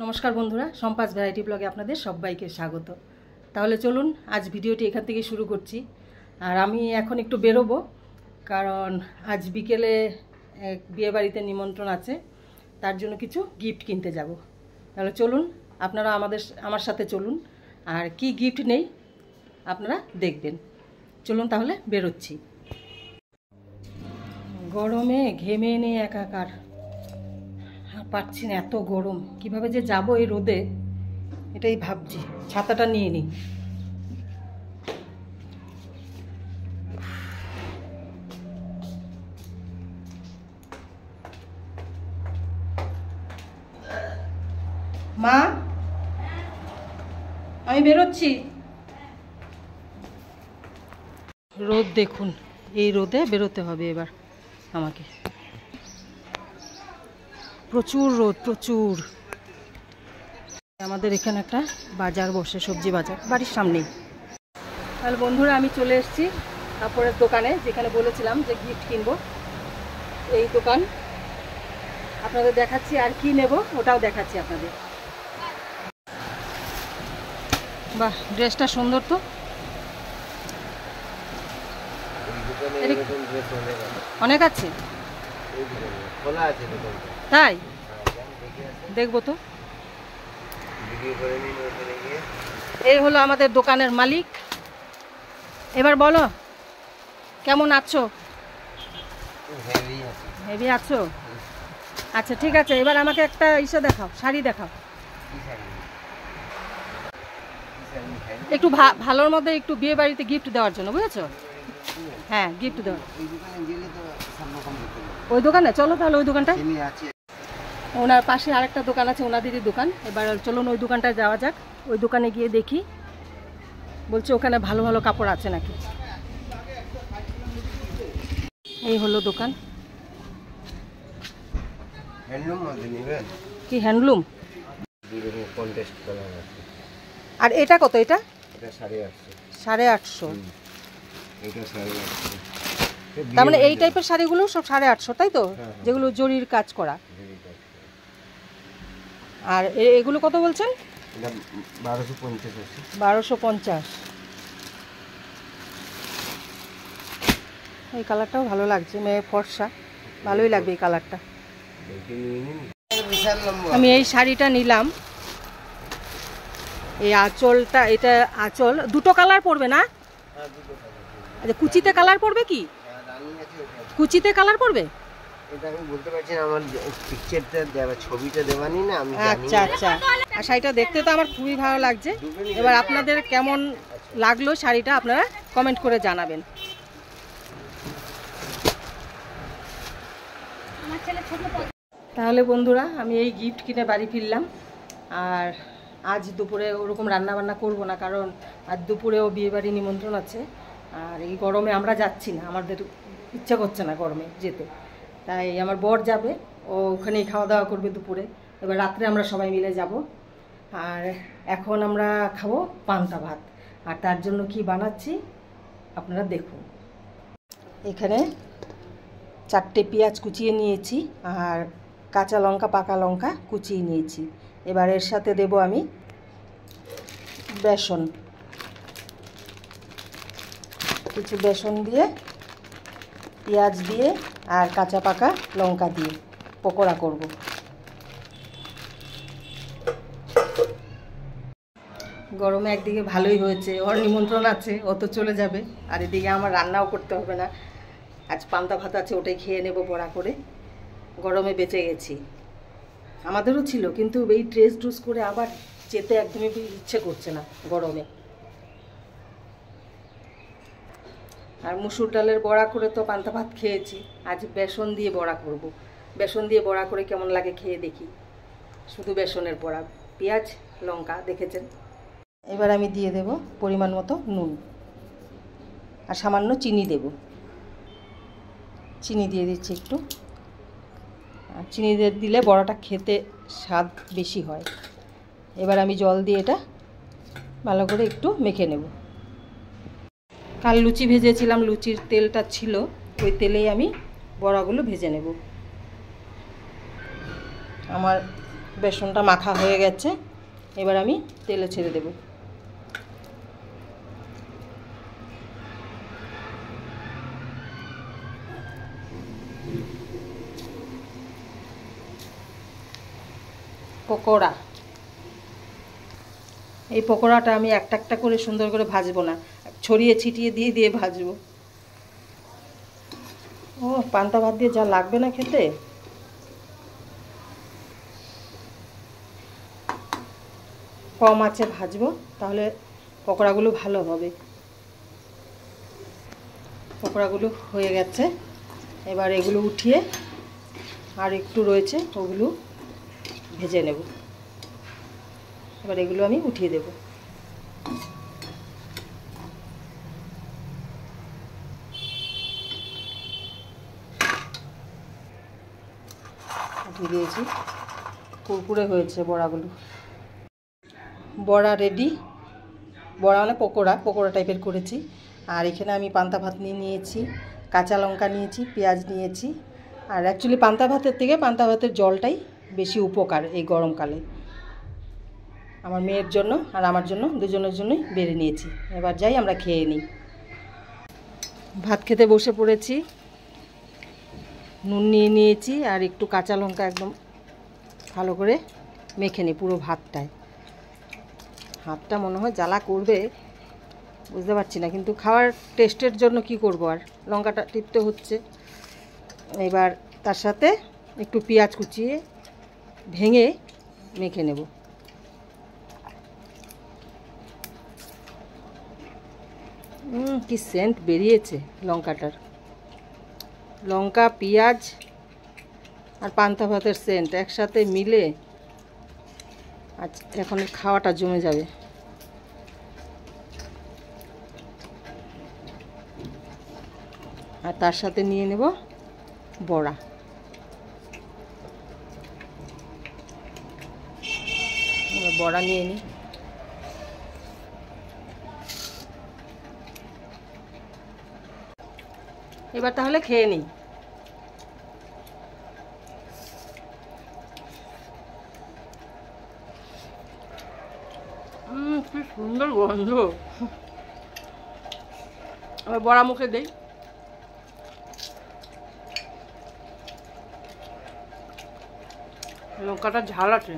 নমস্কার বন্ধুরা, সম্পাস ভ্যারাইটি ব্লগে আপনাদের সবাইকে স্বাগত। তাহলে চলুন আজ ভিডিওটি এখান থেকে শুরু করছি। আর আমি এখন একটু বেরোবো, কারণ আজ বিকেলে এক বিয়েবাড়িতে নিমন্ত্রণ আছে, তার জন্য কিছু গিফট কিনতে যাব। তাহলে চলুন আপনারা আমার সাথে চলুন, আর কি গিফট নেই আপনারা দেখবেন। চলুন তাহলে বেরোচ্ছি। গরমে ঘেমে নিয়ে একাকার, পারছি না, এত গরম। কিভাবে যে যাব এই রোদে, এটাই ভাবছি। ছাতাটা নিয়ে নিই। মা, আমি বেরোচ্ছি। রোদ দেখুন, এই রোদে বেরোতে হবে এবার আমাকে। প্রচুর রোদ, প্রচুর। আমাদের এখানে একটা বাজার বসে, সবজি বাজার, বাড়ির সামনেই। তাহলে বন্ধুরা আমি চলে এসেছি কাপড়ের দোকানে, যেখানে বলেছিলাম যে গিফট কিনবো। এই দোকান আপনাদের দেখাচ্ছি, আর কি নেব ওটাও দেখাচ্ছি আপনাদের। বাহ, ড্রেসটা সুন্দর তো। অনেক আছে, তাই দেখবো তো। এই হলো আমাদের দোকানের মালিক। এবার বলো কেমন আছো? হেভি আছো? আচ্ছা ঠিক আছে, এবার আমাকে একটা ইসে দেখাও, শাড়ি দেখাও। একটু ভালোর মধ্যে, একটু বিয়ে বাড়িতে গিফট দেওয়ার জন্য, বুঝেছো? হ্যাঁ, গিফট দেওয়ার। ওই দোকানে চলো তাহলে, ওই দোকানটা। ওনার পাশে আরেকটা দোকান আছে, ওনাদেরই দোকান। এবার চলুন ওই দোকানটায় যাওয়া যাক। ওই দোকানে গিয়ে দেখি, বলছে ওখানে ভালো ভালো কাপড় আছে নাকি। এই হলো দোকান। কি হ্যান্ডলুম? আর এটা কত? এটা 850। তার মানে এই টাইপের শাড়িগুলো সব 850, তাই তো? যেগুলো জরির কাজ করা। আর এগুলো কত বলছেন? 1250। এই কালারটাও ভালো লাগছে, মেয়ে ফর্সা, ভালোই লাগবে এই কালারটা। আমি এই শাড়িটা নিলাম। এই আঁচলটা, এটা আঁচল দুটো কালার পড়বে না? আচ্ছা, কুচিতে কালার পড়বে কি? কুচিতে কালার পড়বে? এটা আমি বলতে পারছি না, আমার পিকচারটা দেওয়া, ছবিটা দেওয়া নেই না, আমি জানি। আচ্ছা আচ্ছা। আর শাড়িটা দেখতে তো আমার খুবই ভালো লাগছে। এবার আপনাদের কেমন লাগলো শাড়িটা আপনারা কমেন্ট করে জানাবেন। তাহলে বন্ধুরা আমি এই গিফট কিনে বাড়ি ফিরলাম। আর আজ দুপুরে ওরকম রান্না বান্না করবো না, কারণ আজ দুপুরেও বিয়েবাড়ি নিমন্ত্রণ আছে। আর এই গরমে আমরা যাচ্ছি না, আমাদের ইচ্ছা করছে না গরমে যেতে। তাই আমার বর যাবে, ও ওখানেই খাওয়া দাওয়া করবে দুপুরে। এবার রাত্রে আমরা সবাই মিলে যাব। আর এখন আমরা খাবো পান্তা ভাত। আর তার জন্য কি বানাচ্ছি আপনারা দেখুন। এখানে 4টে পেঁয়াজ কুচিয়ে নিয়েছি, আর কাঁচা লঙ্কা, পাকা লঙ্কা কুচিয়ে নিয়েছি। এবার এর সাথে দেব আমি বেসন, কিছু বেসন দিয়ে, পেঁয়াজ দিয়ে, আর কাঁচা পাকা লঙ্কা দিয়ে পকোড়া করব। গরমে একদিকে ভালোই হয়েছে, ওর নিমন্ত্রণ আছে, ও তো চলে যাবে। আর এদিকে আমার রান্নাও করতে হবে না। আজ পান্তা ভাত আছে, ওটাই খেয়ে নেব বড়া করে। গরমে বেঁচে গেছি। আমাদেরও ছিল, কিন্তু এই ড্রেস ড্রুস করে আবার যেতে একদমই ইচ্ছে করছে না গরমে। আর মুসুর ডালের বড়া করে তো পান্তা ভাত খেয়েছি, আজ বেসন দিয়ে বড়া করব। বেসন দিয়ে বড়া করে কেমন লাগে খেয়ে দেখি। শুধু বেসনের বড়া, পেঁয়াজ লঙ্কা দেখেছেন। এবার আমি দিয়ে দেব পরিমাণ মতো নুন, আর সামান্য চিনি দেব। চিনি দিয়ে দিচ্ছি একটু। আর চিনি দিলে বড়াটা খেতে স্বাদ বেশি হয়। এবার আমি জল দিয়ে এটা ভালো করে একটু মেখে নেব। কাল লুচি ভেজেছিলাম, লুচির তেলটা ছিল, ওই তেলেই আমি বড়াগুলো ভেজে নেব। আমার বেসনটা মাখা হয়ে গেছে, এবার আমি তেলে ছেড়ে দেব। পকোড়া, এই পকোড়াটা আমি একটা একটা করে সুন্দর করে ভাজবো না, ছড়িয়ে ছিটিয়ে দিয়ে দিয়ে ভাজবো। ও পান্তা ভাত দিয়ে যা লাগবে না খেতে। কম আঁচে ভাজবো, তাহলে পকোড়াগুলো ভালো হবে। পকোড়াগুলো হয়ে গেছে, এবার এগুলো উঠিয়ে আর একটু রয়েছে ওগুলো ভেজে নেব। এবার এগুলো আমি উঠিয়ে দেব। উঠিয়ে দিয়েছি, কুরকুরে হয়েছে বড়াগুলো। বড়া রেডি, বড়া মানে পকোড়া, পকোড়া টাইপের করেছি। আর এখানে আমি পান্তা ভাত নিয়েছি, কাঁচা লঙ্কা নিয়েছি, পেঁয়াজ নিয়েছি। আর অ্যাকচুয়ালি পান্তা ভাতের থেকে পান্তা ভাতের জলটাই বেশি উপকার এই গরমকালে। আমার মেয়ের জন্য আর আমার জন্য, দুজনের জন্যই বেড়ে নিয়েছি। এবার যাই আমরা খেয়ে নিই। ভাত খেতে বসে পড়েছি, নুন নিয়ে নিয়েছি আর একটু কাঁচা লঙ্কা একদম ভালো করে মেখে নিই পুরো ভাতটায়। হাতটা মনে হয় জ্বালা করবে, বুঝতে পারছি না, কিন্তু খাওয়ার টেস্টের জন্য কি করব, আর লঙ্কাটা টিপতে হচ্ছে। এবার তার সাথে একটু পেঁয়াজ কুচিয়ে ভেঙে মেখে নেব। কি সেন্ট বেরিয়েছে লঙ্কাটার, লঙ্কা পেঁয়াজ আর পান্তা ভাতের সেন্ট একসাথে মিলে আজ এখন খাওয়াটা জমে যাবে। আর তার সাথে নিয়ে নেব বড়া। বড়া নিয়ে নিই। এবার তাহলে খেয়ে নিই। কি সুন্দর গন্ধ। আবার বড়া মুখে দেই। লঙ্কাটা ঝাল আছে।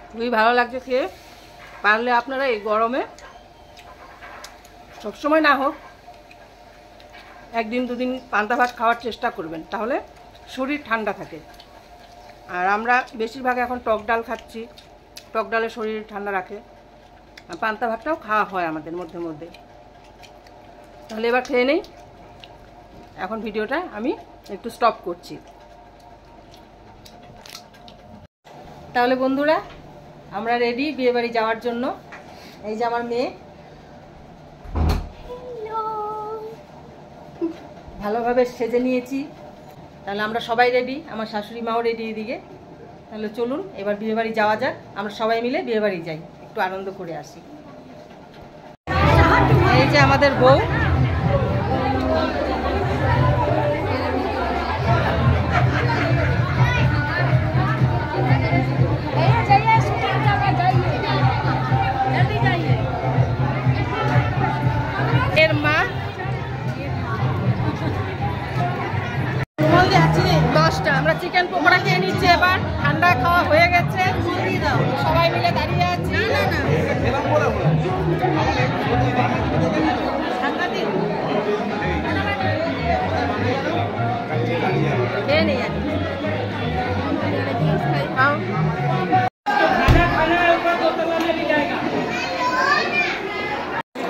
খুবই ভালো লাগছে খেয়ে। পারলে আপনারা এই গরমে, সবসময় না হোক, একদিন দুদিন পান্তা ভাত খাওয়ার চেষ্টা করবেন, তাহলে শরীর ঠান্ডা থাকে। আর আমরা বেশিরভাগ এখন টক ডাল খাচ্ছি, টক ডালে শরীর ঠান্ডা রাখে। পান্তা ভাতটাও খাওয়া হয় আমাদের মধ্যে মধ্যে। তাহলে এবার খেয়ে নেই। এখন ভিডিওটা আমি একটু স্টপ করছি। তাহলে বন্ধুরা, আমরা রেডি বিয়েবাড়ি যাওয়ার জন্য। এই যে আমার মেয়ে, ভালোভাবে সেজে নিয়েছি। তাহলে আমরা সবাই রেডি, আমার শাশুড়ি মাও রেডি এদিকে। তাহলে চলুন এবার বিয়েবাড়ি যাওয়া যাক। আমরা সবাই মিলে বিয়েবাড়ি যাই, একটু আনন্দ করে আসি। এই যে আমাদের বউ, এর মা। 10টা আমরা চিকেন পকোড়া খেয়ে নিচ্ছি। এবার ঠান্ডা খাওয়া হয়ে গেছে, সবাই মিলে দাঁড়িয়ে আছি। খেয়ে নেই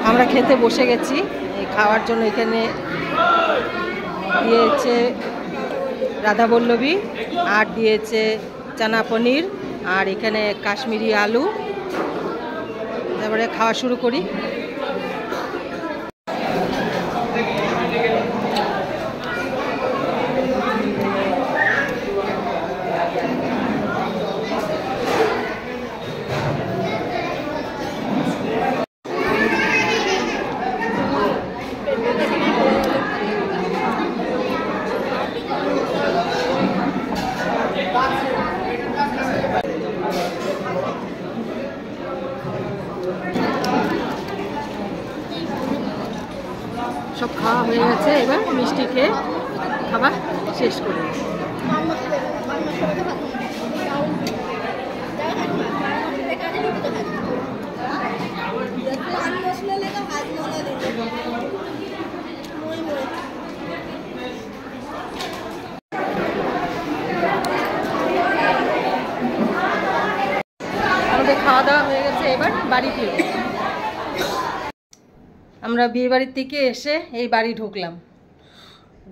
আমরা খেতে বসে গেছি। এই খাওয়ার জন্য এখানে দিয়েছে রাধা বল্লভী, আর দিয়েছে চানা পনির, আর এখানে কাশ্মীরি আলু। তারপরে খাওয়া শুরু করি। এবার মিষ্টি খেয়ে খাবার শেষ করি। আমাদের খাওয়া দাওয়া হয়ে গেছে, এবার বাড়ি ফিরে। আমরা বিয়ে বাড়ির থেকে এসে এই বাড়ি ঢুকলাম,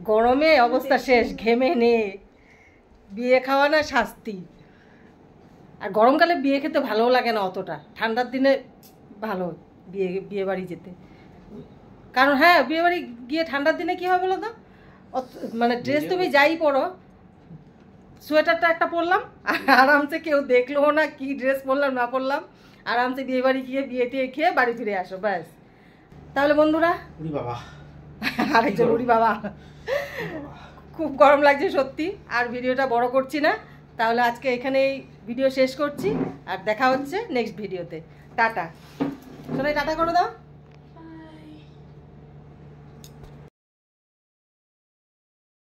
গরমে অবস্থা শেষ, ঘেমে নে। বিয়ে খাওয়া না শাস্তি। আর গরমকালে বিয়ে খেতে ভালোও লাগে না অতটা, ঠান্ডার দিনে ভালো বিয়ে বাড়ি যেতে। কারণ হ্যাঁ, বিয়ে বাড়ি গিয়ে ঠান্ডার দিনে কী হয় বলো তো, মানে ড্রেস তুমি যাই পরো, সোয়েটারটা একটা পরলাম আর আরামসে কেউ দেখলো না কি ড্রেস পরলাম না পরলাম, আরামসে বিয়ে বাড়ি গিয়ে বিয়ে টিয়ে খেয়ে বাড়ি ফিরে আসো, ব্যাস। তাহলে বন্ধুরা, আরেকজন উড়ি বাবা, খুব গরম লাগছে সত্যি, আর ভিডিওটা বড় করছি না। তাহলে আজকে এখানেই ভিডিও শেষ করছি, আর দেখা হচ্ছে নেক্সট ভিডিওতে। টাটা, সবাই টাটা করে দাও।